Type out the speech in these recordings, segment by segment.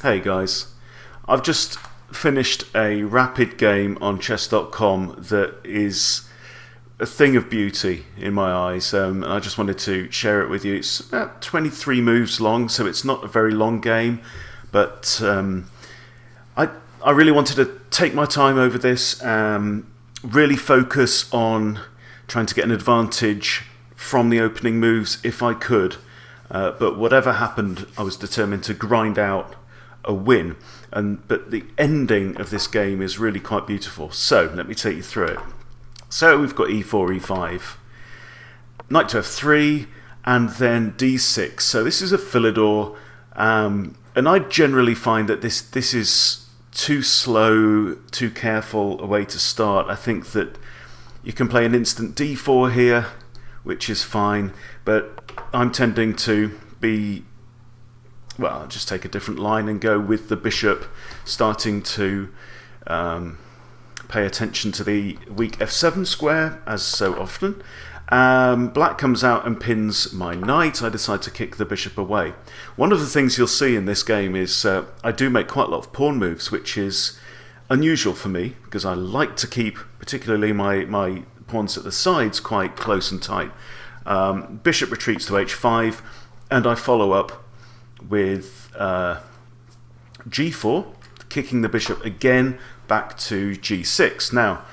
Hey guys, I've just finished a rapid game on chess.com that is a thing of beauty in my eyes, and I just wanted to share it with you. It's about 23 moves long, so it's not a very long game, but I really wanted to take my time over this, really focus on trying to get an advantage from the opening moves if I could. But whatever happened, I was determined to grind out a win. But the ending of this game is really quite beautiful. So let me take you through it. So we've got e4, e5, knight to f3, and then d6. So this is a Philidor, and I generally find that this is too slow, too careful a way to start. I think that you can play an instant d4 here, which is fine, but I'm tending to be, well, I'll just take a different line and go with the bishop, starting to pay attention to the weak f7 square, as so often. Black comes out and pins my knight. I decide to kick the bishop away. One of the things you'll see in this game is I do make quite a lot of pawn moves, which is unusual for me, because I like to keep particularly my pawns at the sides quite close and tight. Bishop retreats to h5, and I follow up with g4, kicking the bishop again back to g6. Now,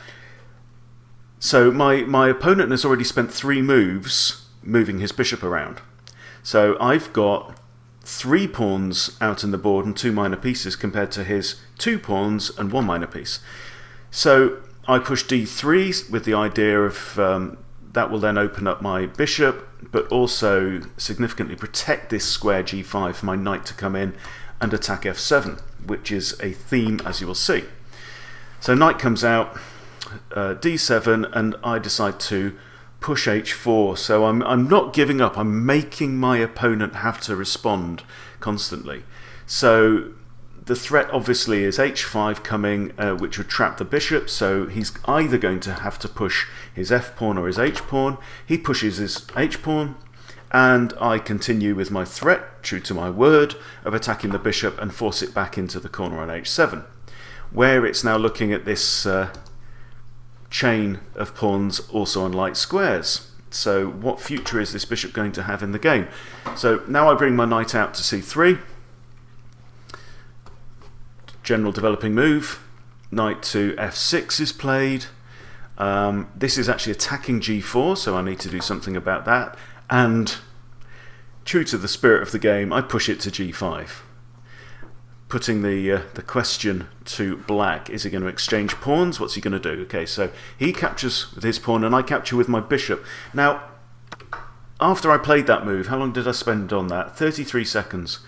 so my opponent has already spent 3 moves moving his bishop around. So I've got 3 pawns out in the board and 2 minor pieces compared to his 2 pawns and 1 minor piece. So I push d3 with the idea of that will then open up my bishop, but also significantly protect this square g5 for my knight to come in and attack f7, which is a theme, as you will see. So knight comes out, d7, and I decide to push h4. So I'm not giving up. I'm making my opponent have to respond constantly. So the threat obviously is h5 coming, which would trap the bishop, so he's either going to have to push his f-pawn or his h-pawn. He pushes his h-pawn, and I continue with my threat, true to my word, of attacking the bishop and force it back into the corner on h7, where it's now looking at this chain of pawns also on light squares. So what future is this bishop going to have in the game? So now I bring my knight out to c3. General developing move, knight to f6 is played. This is actually attacking g4, so I need to do something about that. And true to the spirit of the game, I push it to g5, putting the question to black. Is he going to exchange pawns? What's he going to do? Okay, so he captures with his pawn, and I capture with my bishop. Now, after I played that move, how long did I spend on that? 33 seconds.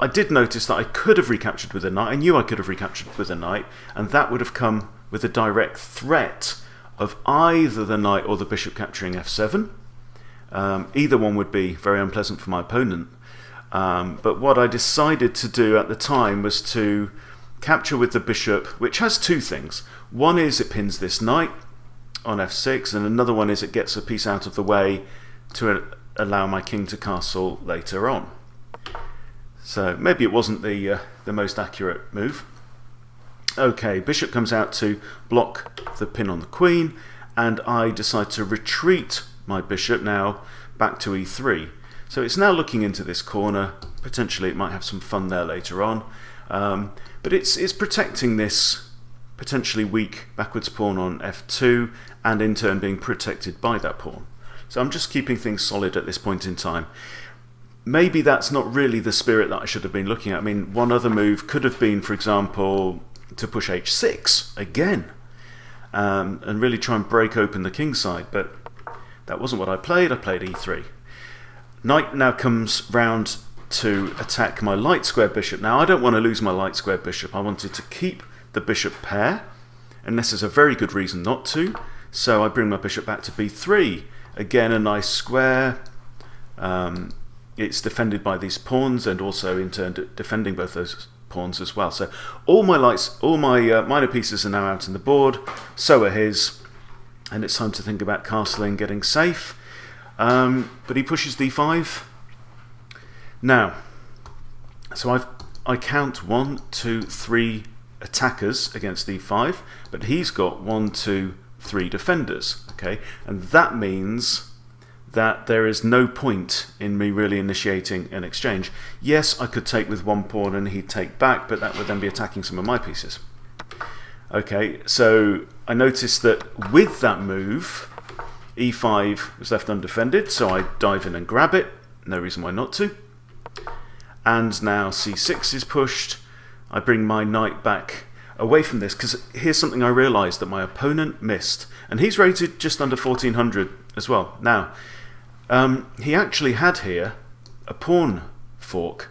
I did notice that I could have recaptured with a knight. I knew I could have recaptured with a knight, and that would have come with a direct threat of either the knight or the bishop capturing f7. Either one would be very unpleasant for my opponent. But what I decided to do at the time was to capture with the bishop, which has 2 things. One is it pins this knight on f6, and another one is it gets a piece out of the way to allow my king to castle later on. So maybe it wasn't the most accurate move. Okay, bishop comes out to block the pin on the queen, and I decide to retreat my bishop now back to e3. So it's now looking into this corner. Potentially it might have some fun there later on. But it's protecting this potentially weak backwards pawn on f2, and in turn being protected by that pawn. So I'm just keeping things solid at this point in time. Maybe that's not really the spirit that I should have been looking at. I mean, one other move could have been, for example, to push h6 again, and really try and break open the king side, but that wasn't what I played. I played e3. Knight now comes round to attack my light square bishop. Now, I don't want to lose my light square bishop. I wanted to keep the bishop pair, unless there's a very good reason not to. So I bring my bishop back to b3. Again, a nice square. It's defended by these pawns, and also in turn defending both those pawns as well. So all my minor pieces are now out on the board. So are his, and it's time to think about castling, getting safe. But he pushes d5. Now, So I count 1, 2, 3 attackers against e5, but he's got 1, 2, 3 defenders. Okay, and that means that there is no point in me really initiating an exchange. Yes, I could take with one pawn and he'd take back, but that would then be attacking some of my pieces. Okay, so I noticed that with that move, e5 was left undefended, so I dive in and grab it. No reason why not to. And now c6 is pushed. I bring my knight back away from this, because here's something I realised that my opponent missed. And he's rated just under 1400 as well. Now, he actually had here a pawn fork.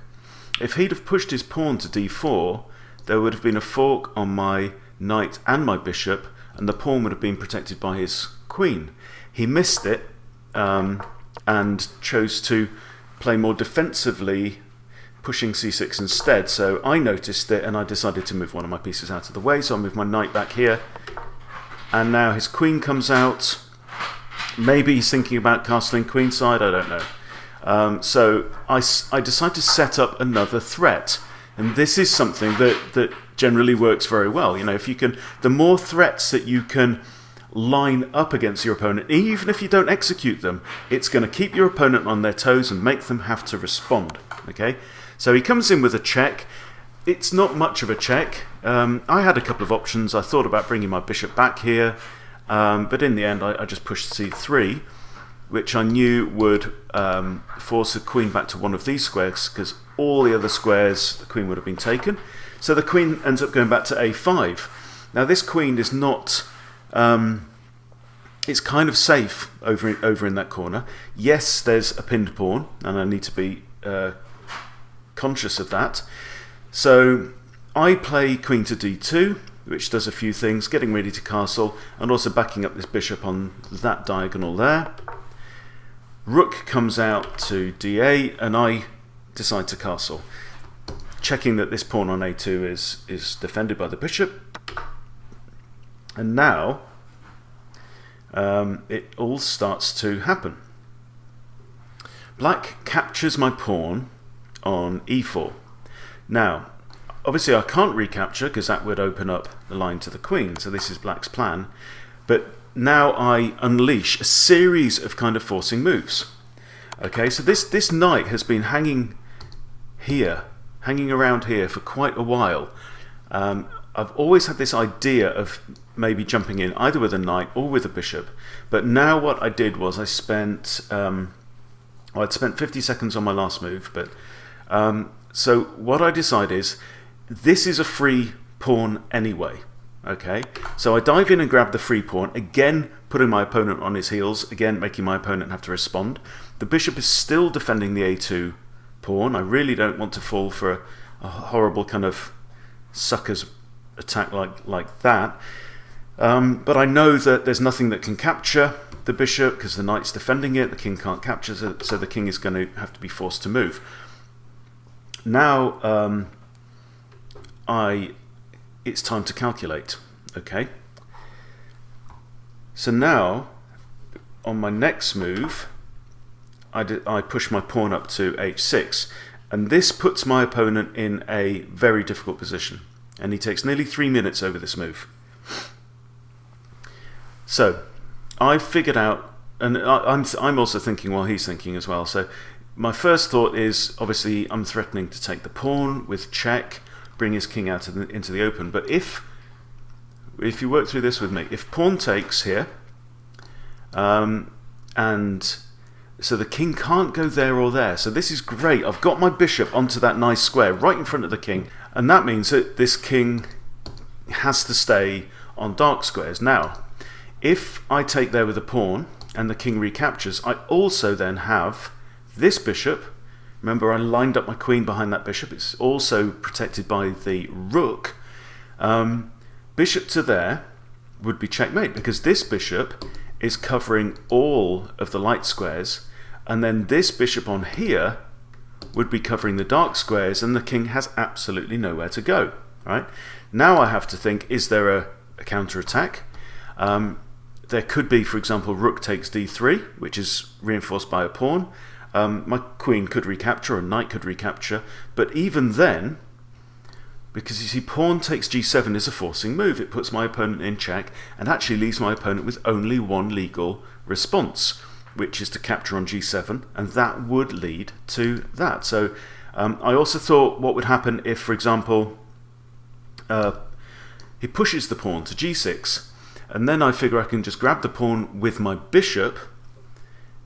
If he'd have pushed his pawn to d4, there would have been a fork on my knight and my bishop, and the pawn would have been protected by his queen. He missed it and chose to play more defensively, pushing c6 instead. So I noticed it and I decided to move one of my pieces out of the way. So I moved my knight back here, and now his queen comes out. Maybe he's thinking about castling queenside, I don't know. So I decided to set up another threat, and this is something that generally works very well. You know, if you can, the more threats that you can line up against your opponent, even if you don't execute them, it's going to keep your opponent on their toes and make them have to respond. Okay, so he comes in with a check. It's not much of a check. I had a couple of options. I thought about bringing my bishop back here, but in the end I just pushed c3, which I knew would force the queen back to one of these squares, because all the other squares the queen would have been taken. So the queen ends up going back to a5. Now this queen is not... it's kind of safe over in that corner. Yes, there's a pinned pawn, and I need to be conscious of that. So I play queen to d2, which does a few things, getting ready to castle, and also backing up this bishop on that diagonal there. Rook comes out to d8, and I decide to castle, checking that this pawn on a2 is defended by the bishop. And now it all starts to happen. Black captures my pawn on e4. Now, obviously I can't recapture because that would open up the line to the queen, so this is black's plan. But now I unleash a series of kind of forcing moves. Okay, so this knight has been hanging around here for quite a while. I've always had this idea of maybe jumping in either with a knight or with a bishop, but now what I did was I spent I'd spent 50 seconds on my last move, but so what I decide is this is a free pawn anyway. Okay, so I dive in and grab the free pawn, again putting my opponent on his heels, again making my opponent have to respond. The bishop is still defending the a2 pawn. I really don't want to fall for a horrible kind of sucker's attack like that. But I know that there's nothing that can capture the bishop because the knight's defending it, the king can't capture it, so the king is going to have to be forced to move. Now it's time to calculate. Okay, so now on my next move I push my pawn up to h6, and this puts my opponent in a very difficult position, and he takes nearly 3 minutes over this move. So I figured out, and I'm also thinking while he's thinking as well. So my first thought is, obviously I'm threatening to take the pawn with check, bring his king out into the open. But if you work through this with me, if pawn takes here, and so the king can't go there or there. So this is great. I've got my bishop onto that nice square right in front of the king, and that means that this king has to stay on dark squares. Now, if I take there with a pawn and the king recaptures, I also then have this bishop. Remember, I lined up my queen behind that bishop. It's also protected by the rook. Bishop to there would be checkmate, because this bishop is covering all of the light squares, and then this bishop on here would be covering the dark squares, and the king has absolutely nowhere to go. Right? Now I have to think, is there a counter-attack? There could be, for example, rook takes d3, which is reinforced by a pawn. My queen could recapture, or knight could recapture, but even then, because you see, pawn takes g7 is a forcing move. It puts my opponent in check and actually leaves my opponent with only one legal response, which is to capture on g7, and that would lead to that. So I also thought what would happen if, for example, he pushes the pawn to g6, and then I figure I can just grab the pawn with my bishop,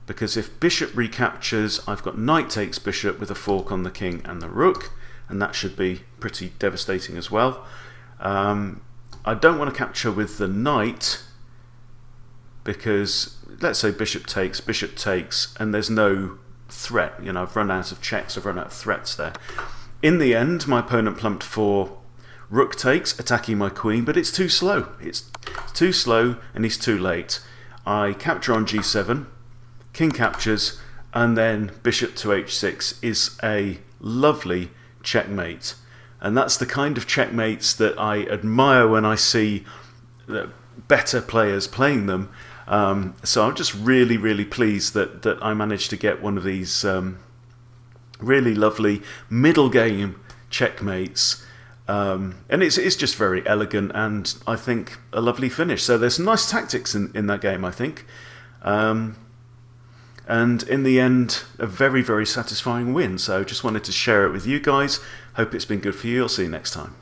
because if bishop recaptures, I've got knight takes bishop with a fork on the king and the rook, and that should be pretty devastating as well. I don't want to capture with the knight, because let's say bishop takes, and there's no threat. You know, I've run out of checks, I've run out of threats there. In the end, my opponent plumped for rook takes, attacking my queen, but it's too slow. It's too slow, and he's too late. I capture on g7, king captures, and then bishop to h6 is a lovely checkmate. And that's the kind of checkmates that I admire when I see better players playing them. So I'm just really, really pleased that I managed to get one of these really lovely middle game checkmates. And it's just very elegant, and I think a lovely finish. So there's some nice tactics in that game, I think. And in the end, a very, very satisfying win. So just wanted to share it with you guys. Hope it's been good for you. I'll see you next time.